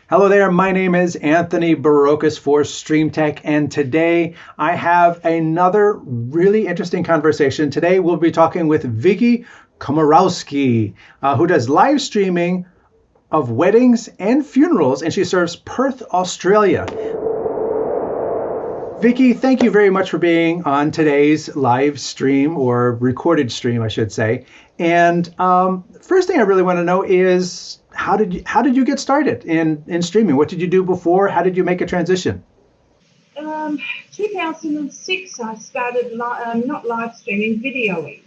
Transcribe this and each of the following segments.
Hello there, my name is Anthony Barocas for StreamTech, and today I have another really interesting conversation. Today we'll be talking with Vicki Komorowski, who does live streaming of weddings and funerals, and she serves Perth, Australia. Vicki, thank you very much for being on today's live stream, or recorded stream, I should say. And first thing I really want to know is how did you get started in streaming? What did you do before? How did you make a transition? 2006, I started not live streaming, videoing.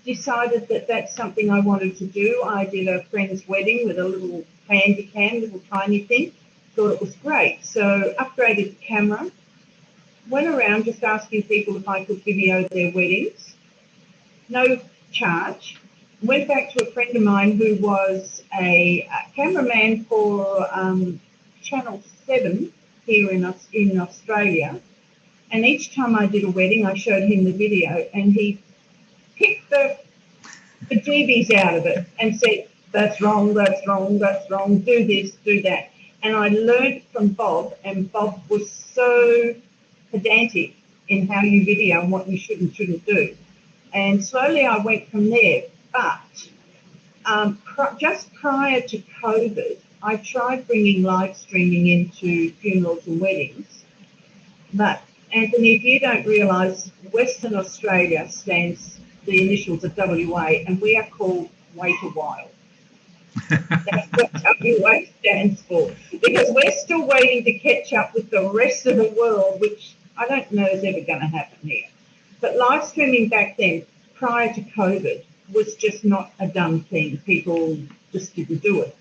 Decided that that's something I wanted to do. I did a friend's wedding with a little handy cam, little tiny thing. Thought it was great. So upgraded the camera. Went around just asking people if I could video their weddings. No charge. Went back to a friend of mine who was a cameraman for Channel 7 here in Australia. And each time I did a wedding, I showed him the video, and he picked the GBs out of it and said, that's wrong, that's wrong, that's wrong, do this, do that. And I learned from Bob, and Bob was so pedantic in how you video and what you should and shouldn't do. And slowly I went from there. But just prior to COVID, I tried bringing live streaming into funerals and weddings. But Anthony, if you don't realise, Western Australia stands the initials of WA, and we are called Wait a While. That's what WA stands for, because we're still waiting to catch up with the rest of the world, which I don't know is ever going to happen here. But live streaming back then, prior to COVID, was just not a done thing. People just didn't do it.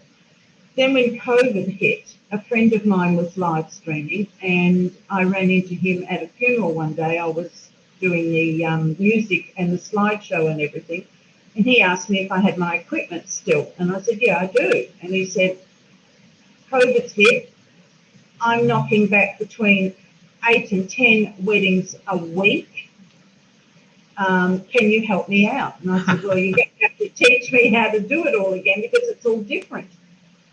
Then when COVID hit, a friend of mine was live streaming, and I ran into him at a funeral one day. I was doing the music and the slideshow and everything, and he asked me if I had my equipment still, and I said, yeah, I do. And he said, COVID's hit. I'm knocking back between 8 and 10 weddings a week. Can you help me out? And I said, well, you're going to have to teach me how to do it all again, because it's all different.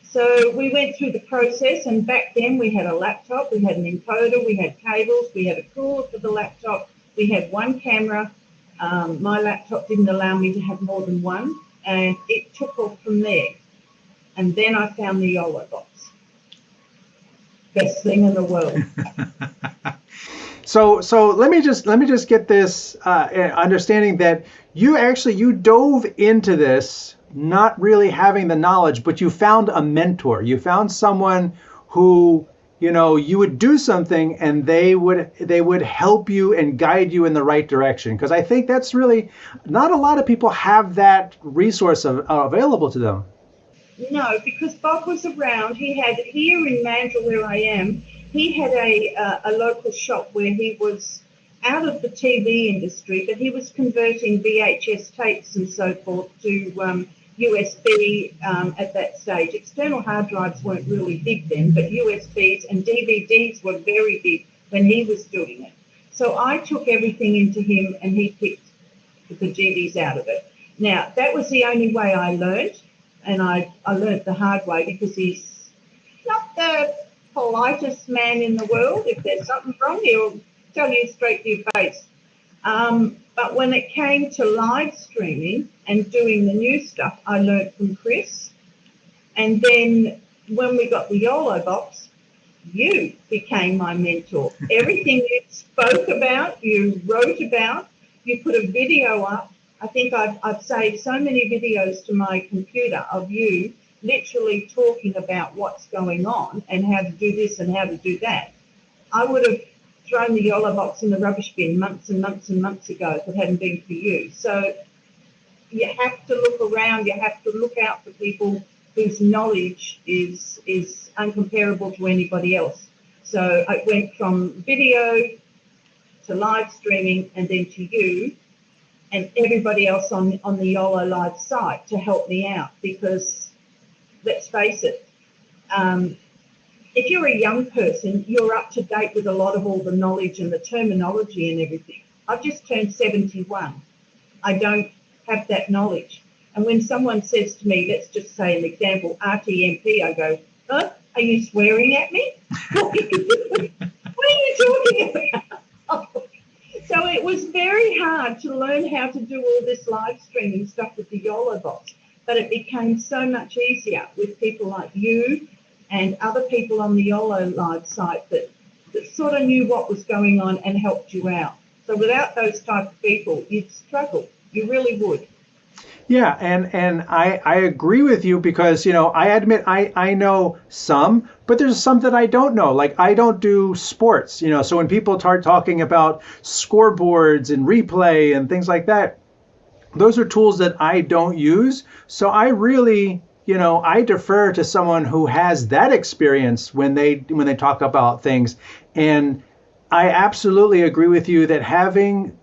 So we went through the process, and back then we had a laptop, we had an encoder, we had cables, we had a cooler for the laptop, we had one camera. My laptop didn't allow me to have more than one, and it took off from there. And then I found the YOLO box. Best thing in the world. So let me just get this understanding that you dove into this not really having the knowledge, but you found a mentor. You found someone who, you would do something and they would help you and guide you in the right direction. Because I think that's really, not a lot of people have that resource available to them. No, because Bob was around. He had, here in Mandurah where I am, he had a local shop where he was out of the TV industry, but he was converting VHS tapes and so forth to USB at that stage. External hard drives weren't really big then, but USBs and DVDs were very big when he was doing it. So I took everything into him, and he picked the GBs out of it. Now, that was the only way I learned, and I learned the hard way, because he's not the politest man in the world. If there's something wrong, he'll tell you straight to your face. But when it came to live streaming and doing the new stuff, I learned from Chris. And then when we got the YOLO box, you became my mentor. Everything you spoke about, you wrote about, you put a video up. I think I've saved so many videos to my computer of you literally talking about what's going on and how to do this and how to do that. I would have thrown the YOLO box in the rubbish bin months and months and months ago if it hadn't been for you. So you have to look around, you have to look out for people whose knowledge is uncomparable to anybody else. So I went from video to live streaming, and then to you and everybody else on the YOLO Live site to help me out, because let's face it, if you're a young person, you're up to date with a lot of all the knowledge and the terminology and everything. I've just turned 71. I don't have that knowledge. And when someone says to me, let's just say an example, RTMP, I go, huh? Are you swearing at me? What are you talking about? So it was very hard to learn how to do all this live streaming stuff with the YOLO box, but it became so much easier with people like you and other people on the YOLO live site that sort of knew what was going on and helped you out. So without those type of people, you'd struggle. You really would. Yeah, and I agree with you because, I admit I know some, but there's some that I don't know. Like I don't do sports, so when people start talking about scoreboards and replay and things like that, those are tools that I don't use. So I really, I defer to someone who has that experience when they talk about things. And I absolutely agree with you that having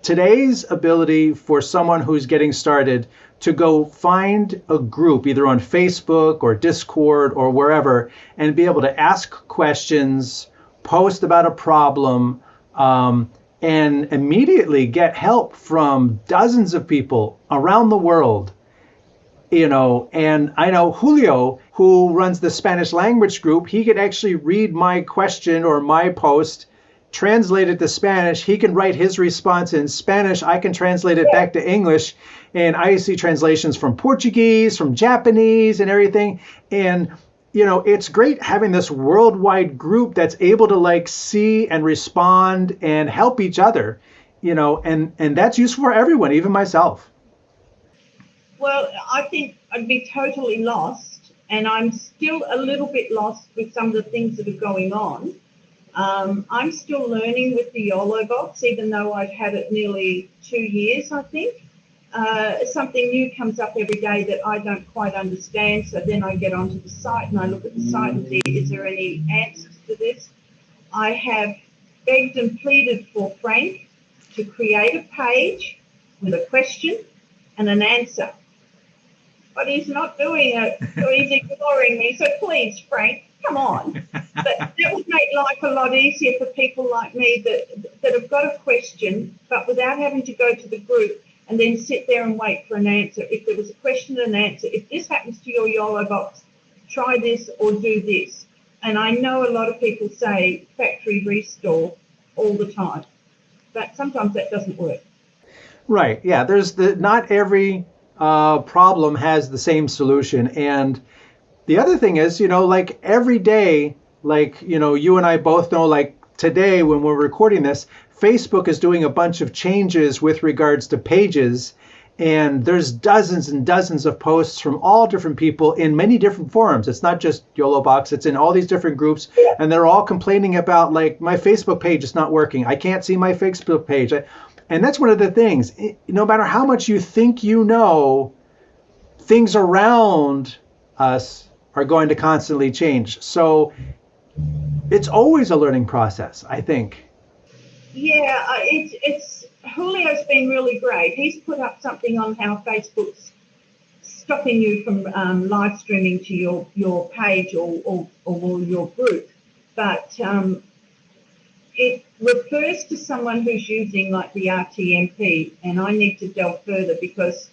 today's ability for someone who's getting started to go find a group either on Facebook or Discord or wherever and be able to ask questions, post about a problem, and immediately get help from dozens of people around the world. And I know Julio, who runs the Spanish language group, he could actually read my question or my post, translate it to Spanish. He can write his response in Spanish. I can translate it back to English. And I see translations from Portuguese, from Japanese and everything. And, it's great having this worldwide group that's able to see and respond and help each other, and that's useful for everyone, even myself. Well, I think I'd be totally lost, and I'm still a little bit lost with some of the things that are going on. I'm still learning with the YOLO box, even though I've had it nearly 2 years, I think. Something new comes up every day that I don't quite understand, so then I get onto the site and I look at the site and see, is there any answers to this? I have begged and pleaded for Frank to create a page with a question and an answer. But he's not doing it, so he's ignoring me. So please, Frank, come on. But that would make life a lot easier for people like me that have got a question, but without having to go to the group and then sit there and wait for an answer. If there was a question and an answer, if this happens to your YOLO box, try this or do this. And I know a lot of people say factory restore all the time, but sometimes that doesn't work. Right. Yeah. Not every problem has the same solution. And the other thing is, every day, you and I both know, today when we're recording this, Facebook is doing a bunch of changes with regards to pages. And there's dozens and dozens of posts from all different people in many different forums. It's not just YOLO Box, it's in all these different groups. And they're all complaining about, my Facebook page is not working. I can't see my Facebook page. And that's one of the things. No matter how much you think you know, things around us are going to constantly change. So it's always a learning process, I think. Yeah, it's Julio's been really great. He's put up something on how Facebook's stopping you from live streaming to your page or your group. But it refers to someone who's using the RTMP, and I need to delve further because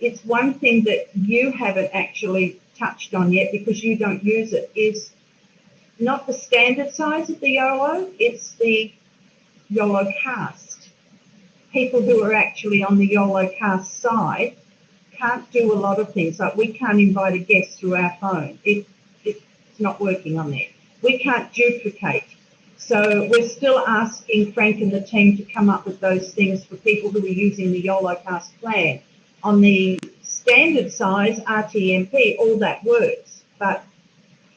it's one thing that you haven't actually touched on yet because you don't use it, is not the standard size of the YOLO, it's the YOLO cast. People who are actually on the YOLO cast side can't do a lot of things. We can't invite a guest through our phone. It's not working on there. We can't duplicate. So we're still asking Frank and the team to come up with those things for people who are using the YOLO cast plan. On the standard size RTMP, all that works, but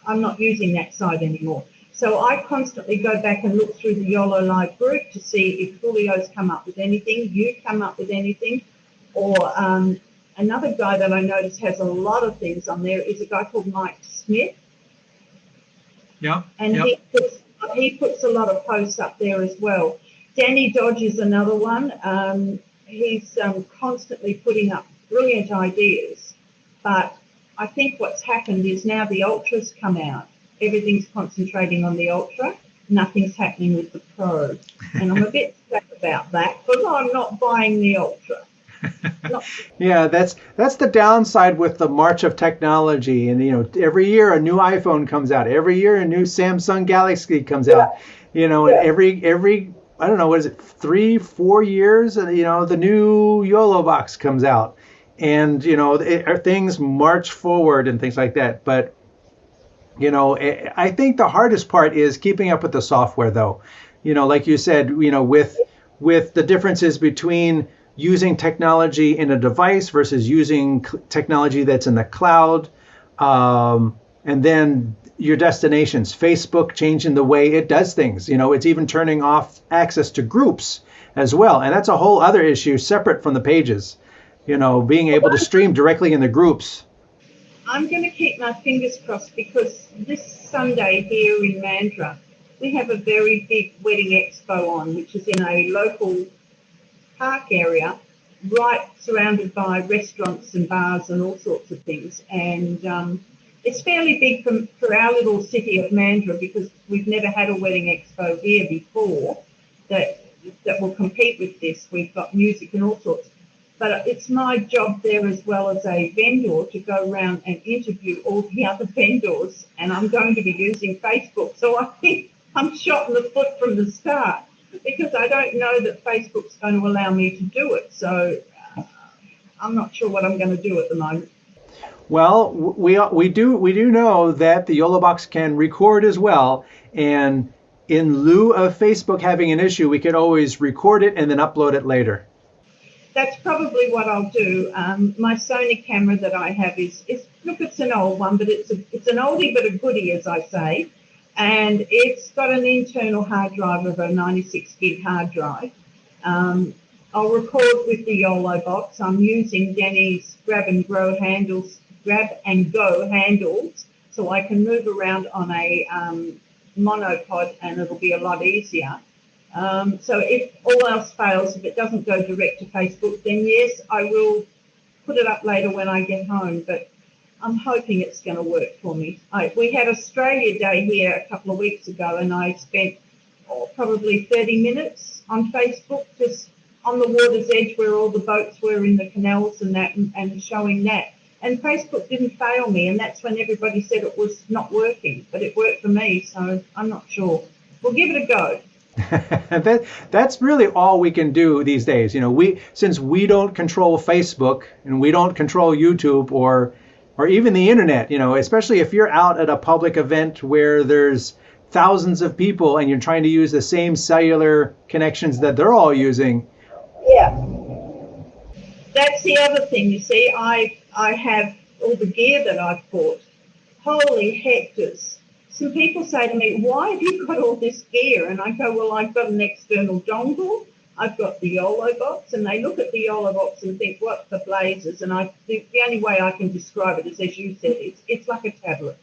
I'm not using that side anymore. So I constantly go back and look through the YOLO Live group to see if Julio's come up with anything, you come up with anything, or another guy that I notice has a lot of things on there is a guy called Mike Smith. Yeah. And he puts a lot of posts up there as well. Danny Dodge is another one. He's constantly putting up brilliant ideas, but I think what's happened is now the Ultra's come out. Everything's concentrating on the Ultra. Nothing's happening with the Pro. And I'm a bit sad about that because I'm not buying the Ultra. Not, Yeah, that's the downside with the march of technology. And every year a new iPhone comes out. Every year a new Samsung Galaxy comes out. yeah, And yeah. every I don't know, what is it, 3, 4 years? The new YOLO box comes out, and things march forward and things like that. But I think the hardest part is keeping up with the software, though. Like you said, with the differences between using technology in a device versus using technology that's in the cloud, and then your destinations. Facebook changing the way it does things. It's even turning off access to groups as well, and that's a whole other issue separate from the pages. Being able to stream directly in the groups. I'm going to keep my fingers crossed because this Sunday here in Mandurah, we have a very big wedding expo on, which is in a local park area, right surrounded by restaurants and bars and all sorts of things. And it's fairly big for our little city of Mandurah because we've never had a wedding expo here before that will compete with this. We've got music and all sorts. But it's my job there as well as a vendor to go around and interview all the other vendors, and I'm going to be using Facebook. So I think I'm shot in the foot from the start because I don't know that Facebook's going to allow me to do it. So I'm not sure what I'm going to do at the moment. Well, we do know that the YOLO box can record as well, and in lieu of Facebook having an issue, we could always record it and then upload it later. That's probably what I'll do. My Sony camera that I have is look, it's an old one, but it's an oldie but a goodie, as I say, and it's got an internal hard drive of a 96 gig hard drive. I'll record with the YOLO box. I'm using Danny's grab and go handles, so I can move around on a monopod, and it'll be a lot easier. So if all else fails, if it doesn't go direct to Facebook, then yes, I will put it up later when I get home. But I'm hoping it's going to work for me. We had Australia Day here a couple of weeks ago, and I spent probably 30 minutes on Facebook, just on the water's edge where all the boats were in the canals and that, and showing that. And Facebook didn't fail me, and that's when everybody said it was not working, but it worked for me, so I'm not sure. We'll give it a go. That's really all we can do these days. Since we don't control Facebook and we don't control YouTube or even the internet, especially if you're out at a public event where there's thousands of people and you're trying to use the same cellular connections that they're all using. Yeah. That's the other thing, you see. I have all the gear that I've bought. Holy hectors. Some people say to me, why have you got all this gear? And I go, well, I've got an external dongle, I've got the YOLO box, and they look at the YOLO box and think, what the blazes? And I think the only way I can describe it is, as you said, it's like a tablet.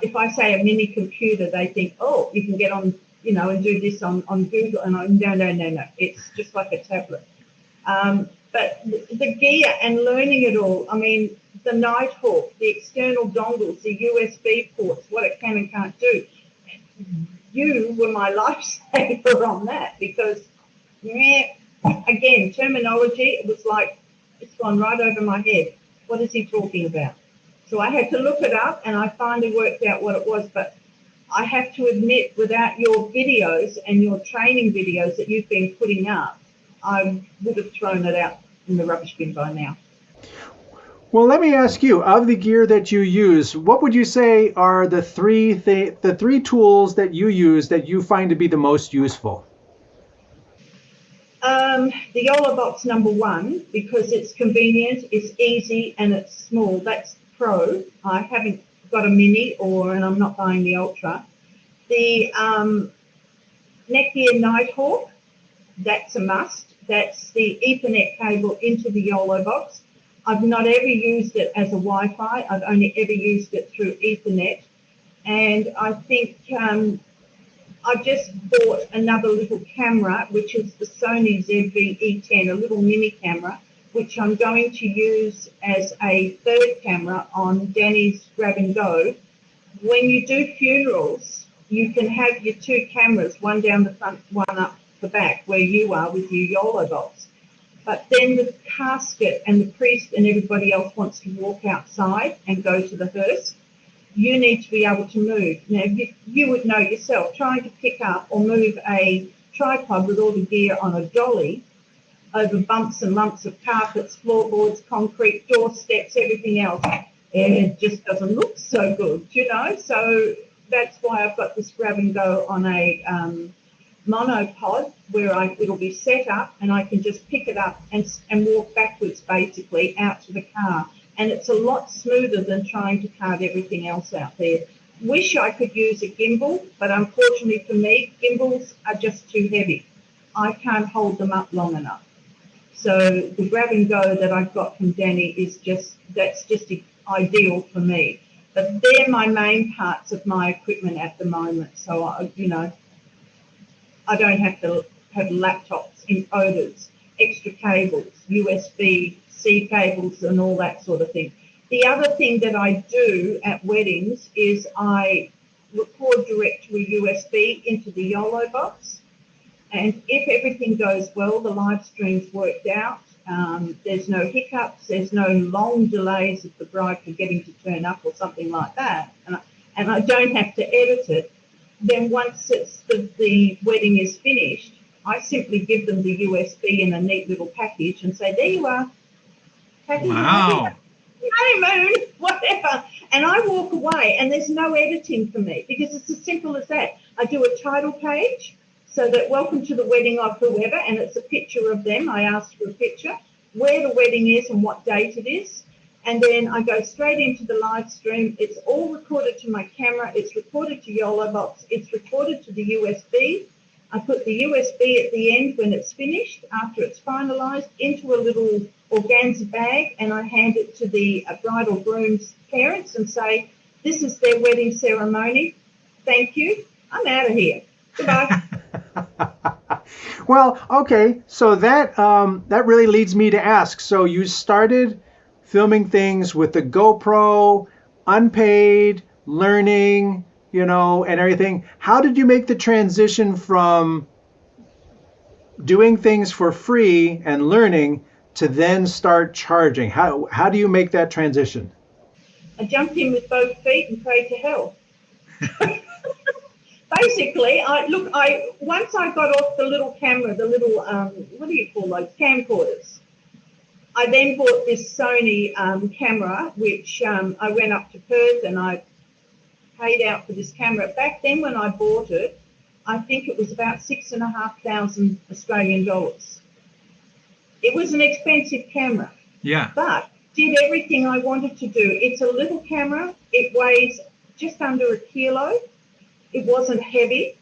If I say a mini computer, they think, oh, you can get on, and do this on Google. And I'm, no. It's just like a tablet. But the gear and learning it all, I mean, the Nighthawk, the external dongles, the USB ports, what it can and can't do. You were my lifesaver on that because, again, terminology, it was like, it's gone right over my head. What is he talking about? So I had to look it up, and I finally worked out what it was. But I have to admit, without your videos and your training videos that you've been putting up, I would have thrown it out in the rubbish bin by now. Well, let me ask you, of the gear that you use, what would you say are the three tools that you use that you find to be the most useful? The YOLO box, number one, because it's convenient, it's easy, and it's small. That's Pro. I haven't got a mini, and I'm not buying the Ultra. The Netgear Nighthawk, that's a must. That's the Ethernet cable into the YOLO box. I've not ever used it as a Wi-Fi. I've only ever used it through Ethernet. And I think I just bought another little camera, which is the Sony ZV-E10, a little mini camera, which I'm going to use as a third camera on Danny's Grab and Go. When you do funerals, you can have your two cameras, one down the front, one up the back, where you are with your YOLO box. But then the casket and the priest and everybody else wants to walk outside and go to the hearse. You need to be able to move. Now, you would know yourself, trying to pick up or move a tripod with all the gear on a dolly over bumps and lumps of carpets, floorboards, concrete, doorsteps, everything else. And it just doesn't look so good, you know. So that's why I've got this grab and go on a monopod where it'll be set up and I can just pick it up and walk backwards basically out to the car. And it's a lot smoother than trying to cart everything else out there. Wish I could use a gimbal, but unfortunately for me, gimbals are just too heavy. I can't hold them up long enough. So the grab and go that I've got from Danny that's just ideal for me. But they're my main parts of my equipment at the moment. So, I don't have to have laptops, encoders, extra cables, USB-C cables and all that sort of thing. The other thing that I do at weddings is I record direct to a USB into the YOLO box. And if everything goes well, the live stream's worked out, there's no hiccups, there's no long delays of the bride forgetting to turn up or something like that, and I don't have to edit it, then once the wedding is finished, I simply give them the USB in a neat little package and say, there you are. Wow. Honeymoon, whatever. And I walk away and there's no editing for me because it's as simple as that. I do a title page so that welcome to the wedding of whoever, and it's a picture of them. I ask for a picture, where the wedding is and what date it is. And then I go straight into the live stream. It's all recorded to my camera. It's recorded to YOLO box. It's recorded to the USB. I put the USB at the end when it's finished, after it's finalised, into a little organza bag, and I hand it to the bride or groom's parents and say, this is their wedding ceremony. Thank you. I'm out of here. Goodbye. Well, okay. So that really leads me to ask. So you started filming things with the GoPro, unpaid, learning, and everything. How did you make the transition from doing things for free and learning to then start charging? How do you make that transition? I jumped in with both feet and prayed to hell. Basically, once I got off the little camera, the little, what do you call those, camcorders, I then bought this Sony camera, which I went up to Perth and I paid out for this camera. Back then when I bought it, I think it was about 6,500 Australian dollars. It was an expensive camera. Yeah. But did everything I wanted to do. It's a little camera. It weighs just under a kilo. It wasn't heavy.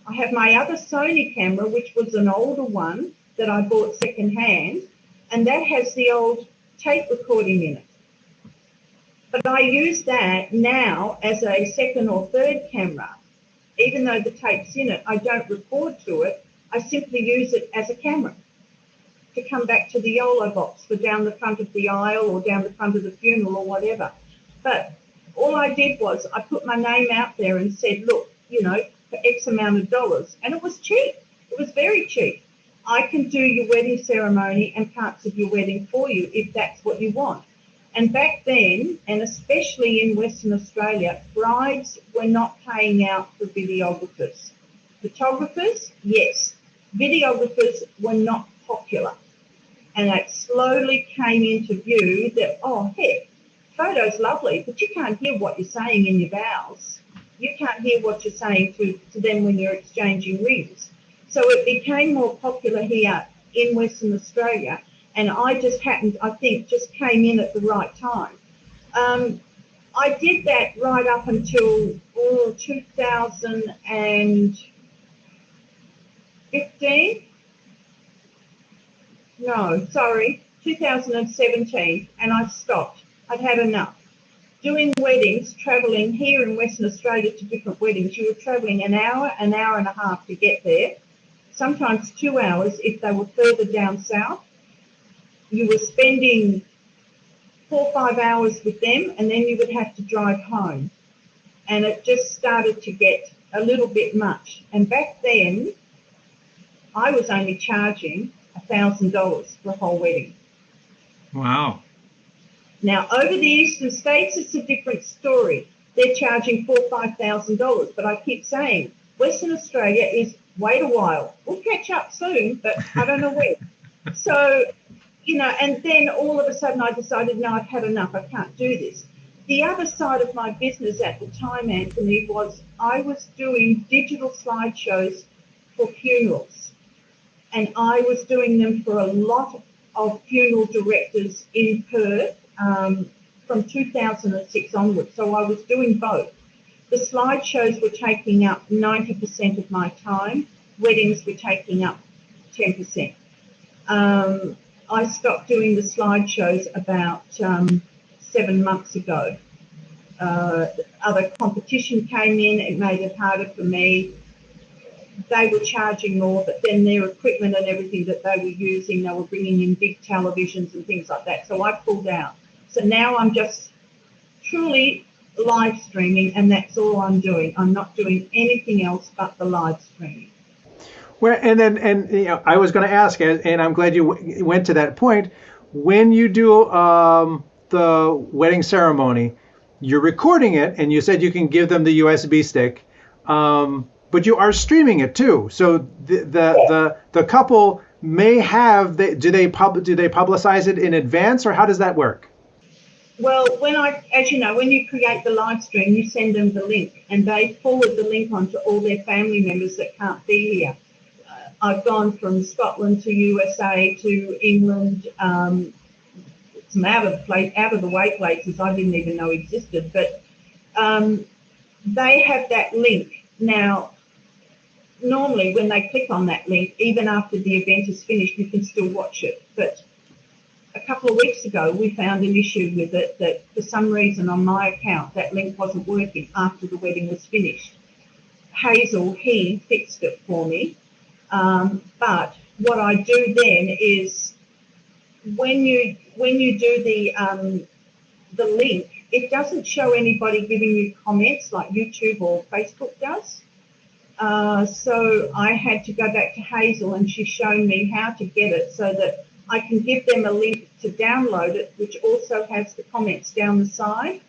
I have my other Sony camera, which was an older one that I bought secondhand, and that has the old tape recording in it. But I use that now as a second or third camera. Even though the tape's in it, I don't record to it. I simply use it as a camera to come back to the YOLO box for down the front of the aisle or down the front of the funeral or whatever. But all I did was I put my name out there and said, look, for X amount of dollars. And it was cheap. It was very cheap. I can do your wedding ceremony and parts of your wedding for you if that's what you want. And back then, and especially in Western Australia, brides were not paying out for videographers. Photographers, yes. Videographers were not popular. And it slowly came into view that, oh, heck, photo's lovely, but you can't hear what you're saying in your vows. You can't hear what you're saying to them when you're exchanging rings. So it became more popular here in Western Australia, and I just happened, I think, just came in at the right time. I did that right up until 2015. No, sorry, 2017, and I stopped. I'd had enough. Doing weddings, travelling here in Western Australia to different weddings, you were travelling an hour and a half to get there, sometimes 2 hours if they were further down south. You were spending 4 or 5 hours with them, and then you would have to drive home. And it just started to get a little bit much. And back then, I was only charging $1,000 for a whole wedding. Wow. Now, over the eastern states, it's a different story. They're charging $4,000 or $5,000, but I keep saying Western Australia is wait a while. We'll catch up soon, but I don't know when. So, and then all of a sudden I decided, no, I've had enough. I can't do this. The other side of my business at the time, Anthony, was I was doing digital slideshows for funerals. And I was doing them for a lot of funeral directors in Perth from 2006 onwards. So I was doing both. The slideshows were taking up 90% of my time. Weddings were taking up 10%. I stopped doing the slideshows about 7 months ago. Other competition came in. It made it harder for me. They were charging more, but then their equipment and everything that they were using, they were bringing in big televisions and things like that. So I pulled out. So now I'm just truly live streaming, and that's all I'm doing. I'm not doing anything else but the live streaming. Well, and I was going to ask, and I'm glad you went to that point. When you do the wedding ceremony, you're recording it, and you said you can give them the USB stick, but you are streaming it too. So the couple may have. Do they publicize it in advance, or how does that work? Well, as you know, when you create the live stream, you send them the link, and they forward the link on to all their family members that can't be here. I've gone from Scotland to USA to England, some out of the way places I didn't even know existed, but they have that link. Now, normally when they click on that link, even after the event is finished, you can still watch it. But a couple of weeks ago, we found an issue with it that for some reason on my account, that link wasn't working after the wedding was finished. Hazel, he fixed it for me. But what I do then is when you do the link, it doesn't show anybody giving you comments like YouTube or Facebook does. So I had to go back to Hazel, and she's shown me how to get it so that I can give them a link to download it, which also has the comments down the side.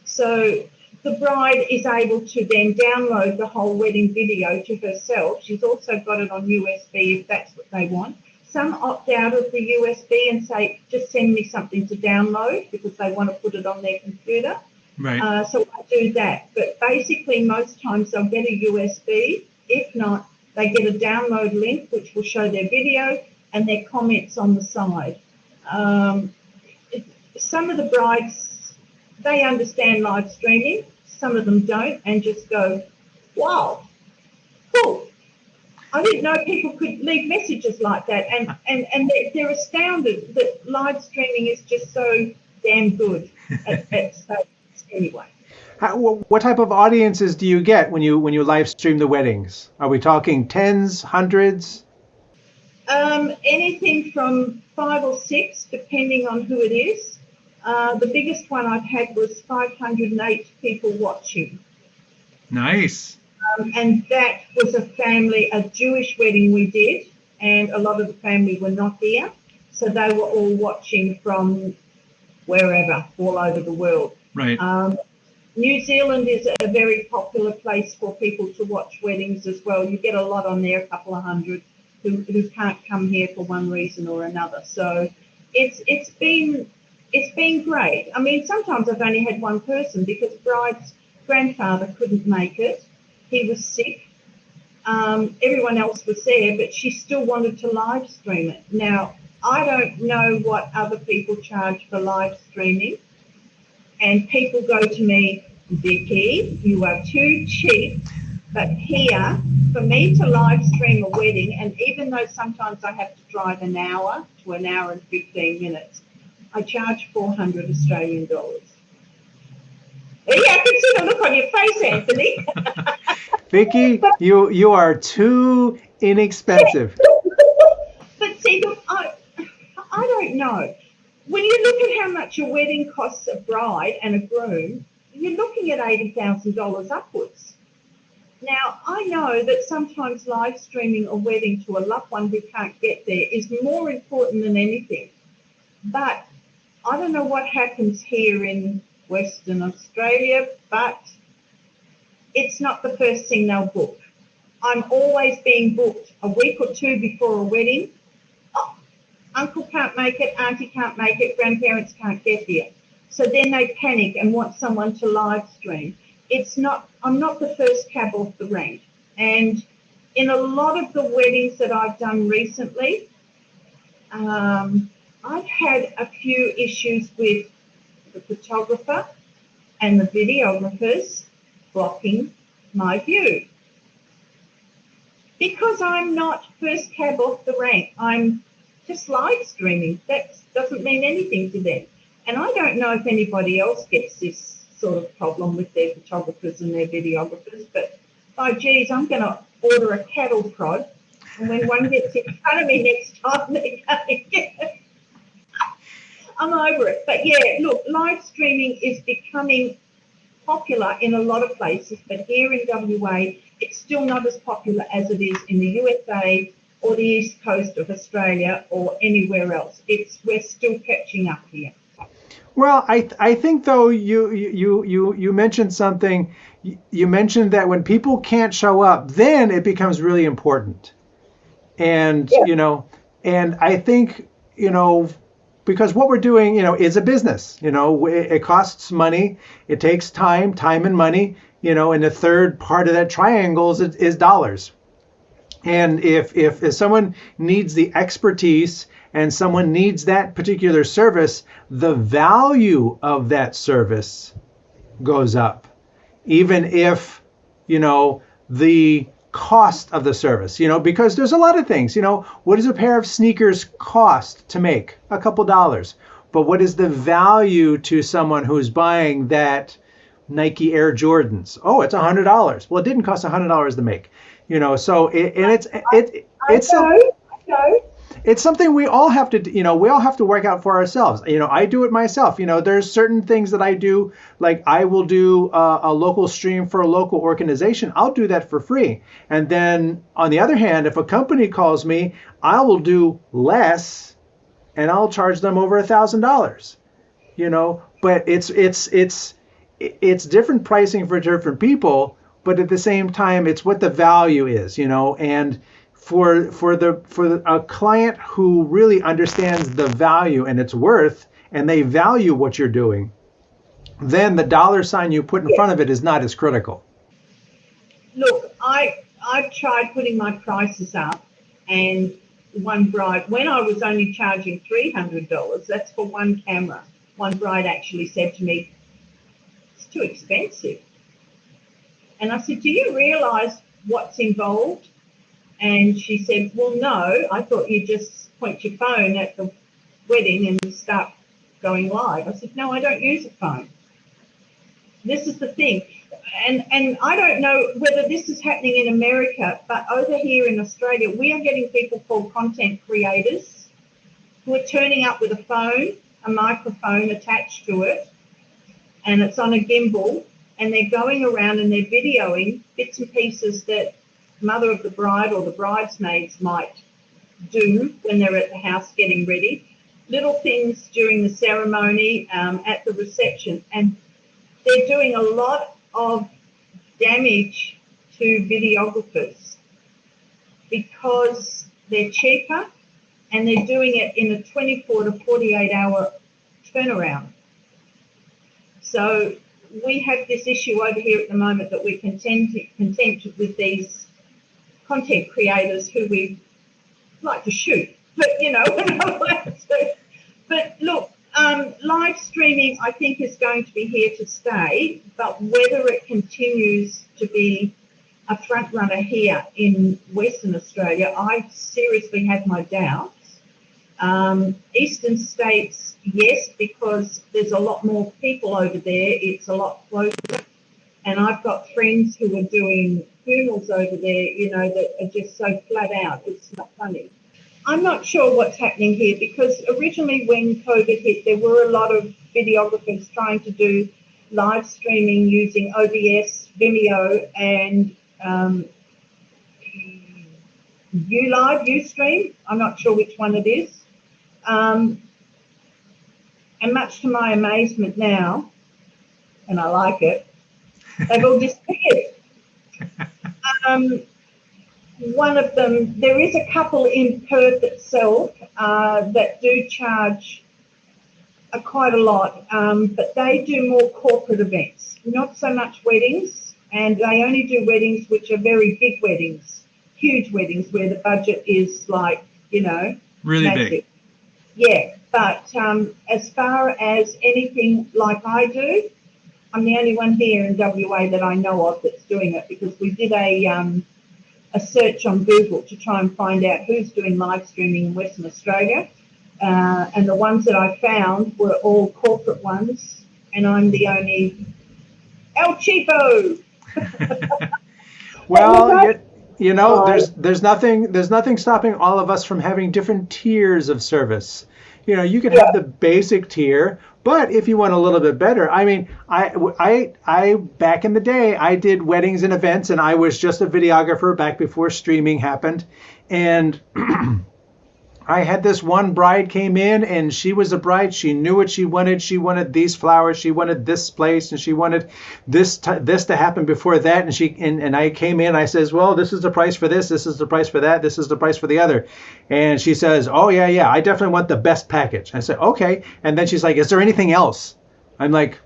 So the bride is able to then download the whole wedding video to herself. She's also got it on USB if that's what they want. Some opt out of the USB and say, just send me something to download because they want to put it on their computer. Right. So I do that. But basically, most times they'll get a USB. If not, they get a download link, which will show their video and their comments on the side. Some of the brides, they understand live streaming. Some of them don't, and just go, wow, cool. I didn't know people could leave messages like that. And they're astounded that live streaming is just so damn good at stages anyway. What type of audiences do you get when you live stream the weddings? Are we talking tens, hundreds? Anything from 5 or 6, depending on who it is. The biggest one I've had was 508 people watching. Nice. And that was a Jewish wedding we did, and a lot of the family were not here. So they were all watching from wherever, all over the world. Right. New Zealand is a very popular place for people to watch weddings as well. You get a lot on there, a couple of hundred, who can't come here for one reason or another. So it's been great. I mean, sometimes I've only had one person because bride's grandfather couldn't make it. He was sick. Everyone else was there, but she still wanted to live stream it. Now, I don't know what other people charge for live streaming. And people go to me, Vicki, you are too cheap. But here, for me to live stream a wedding, and even though sometimes I have to drive an hour to an hour and 15 minutes, I charge 400 Australian dollars. Yeah, I can see the look on your face, Anthony. Vicki, you are too inexpensive. But see, look, I don't know. When you look at how much a wedding costs a bride and a groom, you're looking at $80,000 upwards. Now, I know that sometimes live streaming a wedding to a loved one who can't get there is more important than anything. But I don't know what happens here in Western Australia, but it's not the first thing they'll book. I'm always being booked a week or two before a wedding. Oh, uncle can't make it, auntie can't make it, grandparents can't get here. So then they panic and want someone to live stream. I'm not the first cab off the rank. And in a lot of the weddings that I've done recently, I've had a few issues with the photographer and the videographers blocking my view. Because I'm not first cab off the rank, I'm just live streaming. That doesn't mean anything to them. And I don't know if anybody else gets this sort of problem with their photographers and their videographers, but oh geez, I'm going to order a cattle prod, and when one gets in front of me next time, they're going to get it. I'm over it. But yeah, look, live streaming is becoming popular in a lot of places, but here in WA, it's still not as popular as it is in the USA or the east coast of Australia or anywhere else. We're still catching up here. Well, I think though you mentioned something. You mentioned that when people can't show up, then it becomes really important. And Yeah. And I think because what we're doing is a business. It costs money, it takes time and money. And the third part of that triangle is dollars. And if someone needs the expertise and someone needs that particular service, the value of that service goes up, even if, the cost of the service, because there's a lot of things, what does a pair of sneakers cost to make? A couple dollars. But what is the value to someone who's buying that Nike Air Jordans? Oh, it's $100. Well, it didn't cost $100 to make, so it's something we all have to work out for ourselves. I do it myself. There's certain things that I do, like I will do a local stream for a local organization. I'll do that for free. And then on the other hand, if a company calls me, I will do less and I'll charge them over $1,000. But it's different pricing for different people, but at the same time, it's what the value is, and for a client who really understands the value and its worth, and they value what you're doing, then the dollar sign you put in front of it is not as critical. Look, I've tried putting my prices up, and one bride, when I was only charging $300, that's for one camera, one bride actually said to me, it's too expensive. And I said, do you realise what's involved? And she said, well, no, I thought you'd just point your phone at the wedding and start going live. I said, no, I don't use a phone. This is the thing. And I don't know whether this is happening in America, but over here in Australia, we are getting people called content creators who are turning up with a phone, a microphone attached to it, and it's on a gimbal, and they're going around and they're videoing bits and pieces that mother of the bride or the bridesmaids might do when they're at the house getting ready, little things during the ceremony, at the reception, and they're doing a lot of damage to videographers because they're cheaper and they're doing it in a 24 to 48 hour turnaround. So we have this issue over here at the moment that we're content with these content creators who we like to shoot, but we're not allowed to. But look, live streaming I think is going to be here to stay, but whether it continues to be a front runner here in Western Australia, I seriously have my doubts. Eastern states, yes, because there's a lot more people over there. It's a lot closer. And I've got friends who are doing funerals over there, that are just so flat out. It's not funny. I'm not sure what's happening here because originally when COVID hit, there were a lot of videographers trying to do live streaming using OBS, Vimeo, and um, Ustream. I'm not sure which one it is. And much to my amazement now, and I like it, they've all disappeared. One of them, there is a couple in Perth itself that do charge quite a lot, but they do more corporate events, not so much weddings, and they only do weddings which are very big weddings, huge weddings where the budget is like, Really massive. big. Yeah, but as far as anything like I do, I'm the only one here in WA that I know of that's doing it, because we did a search on Google to try and find out who's doing live streaming in Western Australia. And the ones that I found were all corporate ones, and I'm the only El Cheapo. Well, there's nothing stopping all of us from having different tiers of service. You can have the basic tier, but if you want a little bit better, I mean, I back in the day, I did weddings and events, and I was just a videographer back before streaming happened, and I had this one bride came in, and she was a bride. She knew what she wanted. She wanted these flowers. She wanted this place, and she wanted this to happen before that. And I came in. I says, well, this is the price for this. This is the price for that. This is the price for the other. And she says, oh yeah, I definitely want the best package. I said, okay. And then she's like, is there anything else? I'm like,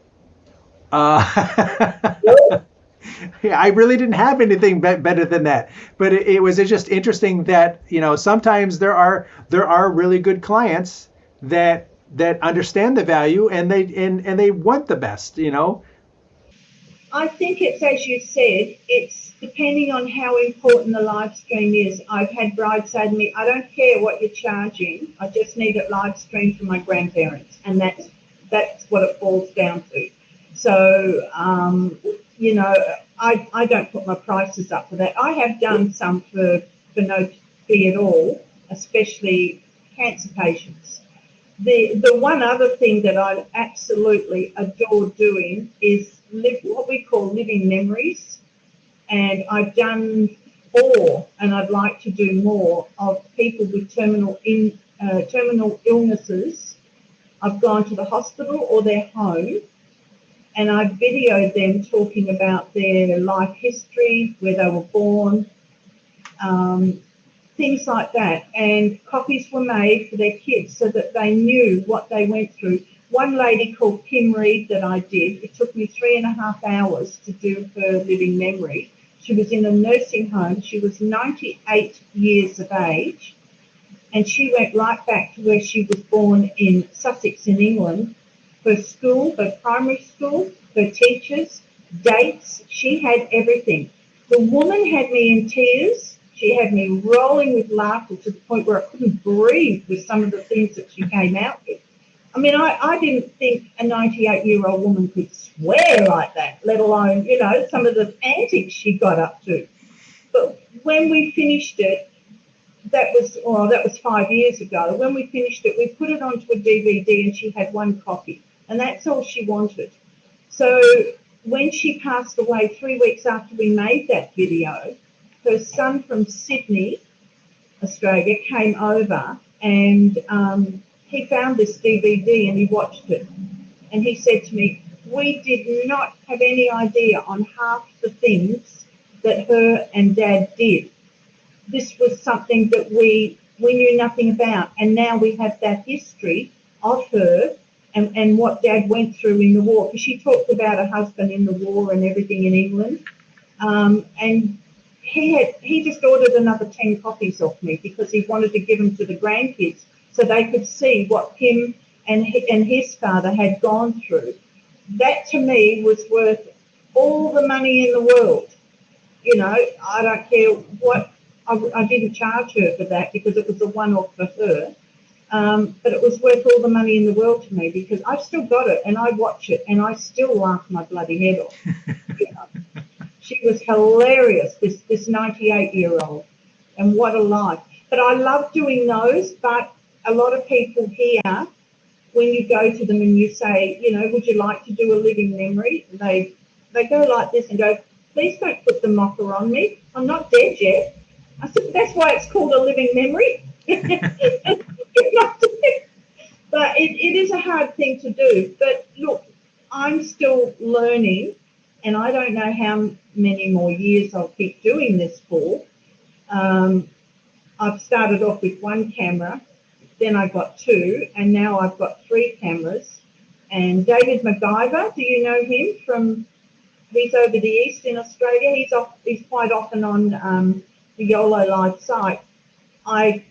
yeah, I really didn't have anything better than that. But it was just interesting that sometimes there are really good clients that understand the value, and they want the best. I think it's, as you said, it's depending on how important the live stream is. I've had brides say to me, I don't care what you're charging, I just need it live streamed for my grandparents, and that's what it falls down to. So I don't put my prices up for that. I have done some for no fee at all, especially cancer patients. The one other thing that I absolutely adore doing is what we call living memories, and I've done 4, and I'd like to do more, of people with terminal illnesses. I've gone to the hospital or their home, and I videoed them talking about their life history, where they were born, things like that. And copies were made for their kids so that they knew what they went through. One lady called Kim Reed that I did, it took me 3.5 hours to do her living memory. She was in a nursing home. She was 98 years of age, and she went right back to where she was born in Sussex in England. Her school, her primary school, her teachers, dates, she had everything. The woman had me in tears. She had me rolling with laughter to the point where I couldn't breathe with some of the things that she came out with. I mean, I didn't think a 98-year-old woman could swear like that, let alone, some of the antics she got up to. But when we finished it, that was 5 years ago. When we finished it, we put it onto a DVD, and she had 1 copy. And that's all she wanted. So when she passed away 3 weeks after we made that video, her son from Sydney, Australia, came over, and he found this DVD and he watched it. And he said to me, we did not have any idea on half the things that her and Dad did. This was something that we knew nothing about. And now we have that history of her and what Dad went through in the war, because she talked about her husband in the war and everything in England. And he just ordered another 10 copies off me because he wanted to give them to the grandkids so they could see what him and his father had gone through. That to me was worth all the money in the world. I don't care what, I didn't charge her for that because it was a one-off for her. But it was worth all the money in the world to me because I've still got it and I watch it and I still laugh my bloody head off. She was hilarious, this 98-year-old, and what a life. But I love doing those, but a lot of people here, when you go to them and you say, would you like to do a living memory? They go like this and go, please don't put the mocker on me. I'm not dead yet. I said, that's why it's called a living memory. But it is a hard thing to do. But look, I'm still learning, and I don't know how many more years I'll keep doing this for. I've started off with one camera, then I got two, and now I've got three cameras. And David MacGyver, do you know him? He's over the east in Australia. He's quite often on the YOLO Live site. I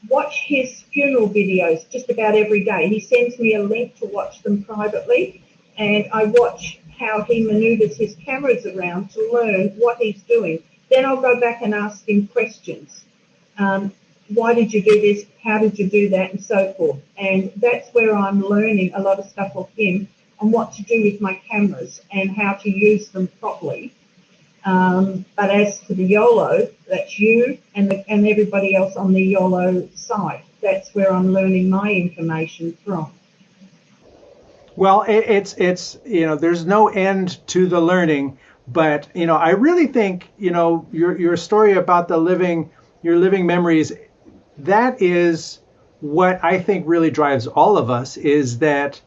watch his funeral videos just about every day. He sends me a link to watch them privately, and I watch how he maneuvers his cameras around to learn what he's doing. Then I'll go back and ask him questions. Why did you do this? How did you do that? And so forth. And that's where I'm learning a lot of stuff off him on what to do with my cameras and how to use them properly. But as to the YOLO, that's you and everybody else on the YOLO site. That's where I'm learning my information from. Well, it's there's no end to the learning, but I really think your story about your living memories, that is what I think really drives all of us, is that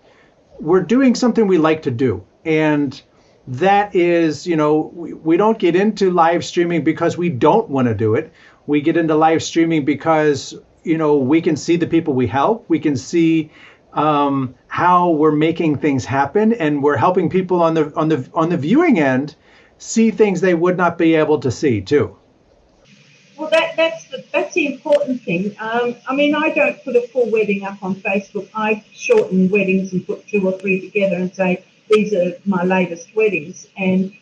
we're doing something we like to do. And that is, we don't get into live streaming because we don't want to do it. We get into live streaming because, we can see the people we help. We can see how we're making things happen, and we're helping people on the viewing end see things they would not be able to see too. Well, that's the important thing. I don't put a full wedding up on Facebook. I shorten weddings and put 2 or 3 together and say, these are my latest weddings. And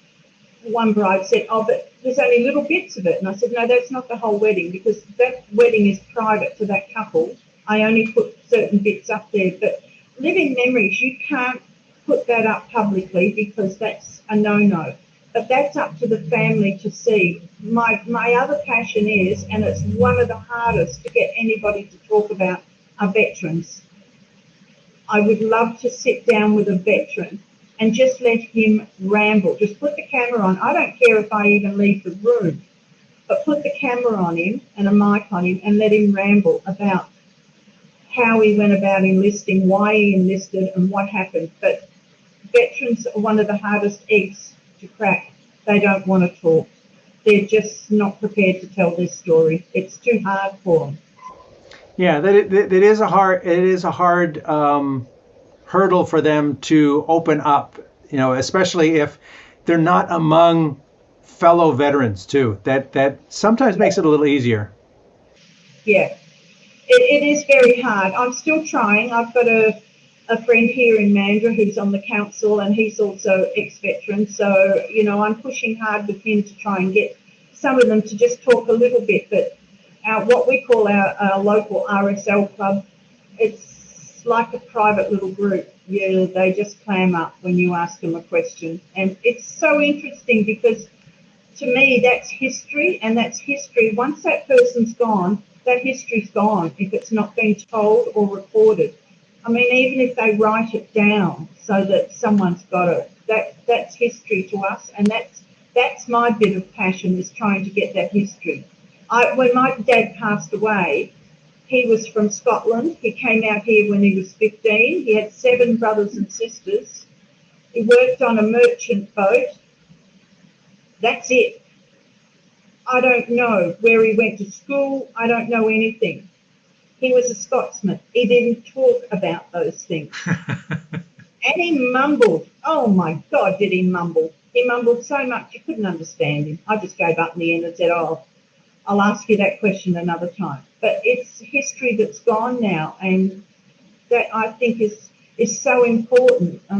one bride said, oh, but there's only little bits of it. And I said, no, that's not the whole wedding, because that wedding is private to that couple. I only put certain bits up there. But living memories, you can't put that up publicly because that's a no-no. But that's up to the family to see. My other passion is, and it's one of the hardest to get anybody to talk about, are veterans. I would love to sit down with a veteran and just let him ramble. Just put the camera on. I don't care if I even leave the room, but put the camera on him and a mic on him and let him ramble about how he went about enlisting, why he enlisted, and what happened. But veterans are one of the hardest eggs to crack. They don't want to talk. They're just not prepared to tell their story. It's too hard for them. Yeah, that is a hard hurdle for them to open up. Especially if they're not among fellow veterans too. That sometimes makes it a little easier. Yeah, it is very hard. I'm still trying. I've got a friend here in Mandurah who's on the council, and he's also ex-veteran. So, I'm pushing hard with him to try and get some of them to just talk a little bit. But what we call our local RSL club, it's like a private little group. Yeah, they just clam up when you ask them a question. And it's so interesting because to me, that's history, and that's history. Once that person's gone, that history's gone if it's not been told or recorded. Even if they write it down so that someone's got it, that's history to us, and that's my bit of passion, is trying to get that history. When my dad passed away, he was from Scotland. He came out here when he was 15. He had 7 brothers and sisters. He worked on a merchant boat. That's it. I don't know where he went to school. I don't know anything. He was a Scotsman. He didn't talk about those things. And he mumbled. Oh, my God, did he mumble. He mumbled so much you couldn't understand him. I just gave up in the end and said, oh, I'll ask you that question another time. But it's history that's gone now, and that I think is so important. I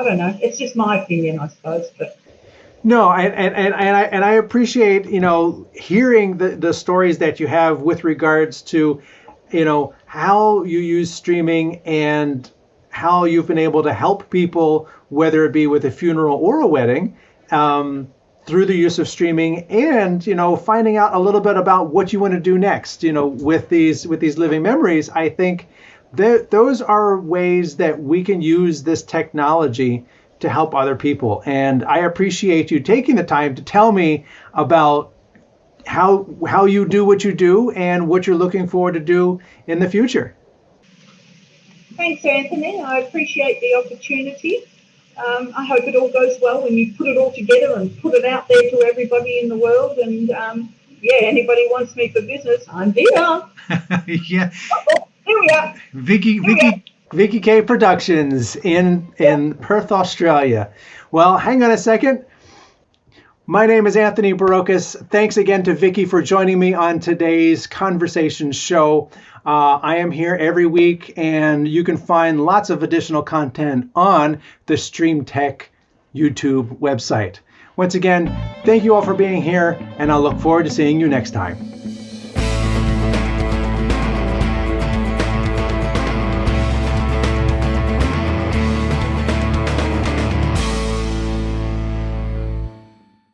don't know. It's just my opinion, I suppose, but... No, and I appreciate hearing the stories that you have with regards to how you use streaming and how you've been able to help people, whether it be with a funeral or a wedding, through the use of streaming, and finding out a little bit about what you want to do next. With these living memories, I think that those are ways that we can use this technology to help other people. And I appreciate you taking the time to tell me about how you do what you do and what you're looking forward to do in the future. Thanks, Anthony. I appreciate the opportunity. I hope it all goes well when you put it all together and put it out there to everybody in the world. And anybody wants me for business, I'm here. Yeah. Oh, here we are. Vicki K Productions in Perth, Australia. Well, hang on a second. My name is Anthony Barocas. Thanks again to Vicki for joining me on today's conversation show. I am here every week, and you can find lots of additional content on the Stream Tech YouTube website. Once again, thank you all for being here, and I'll look forward to seeing you next time.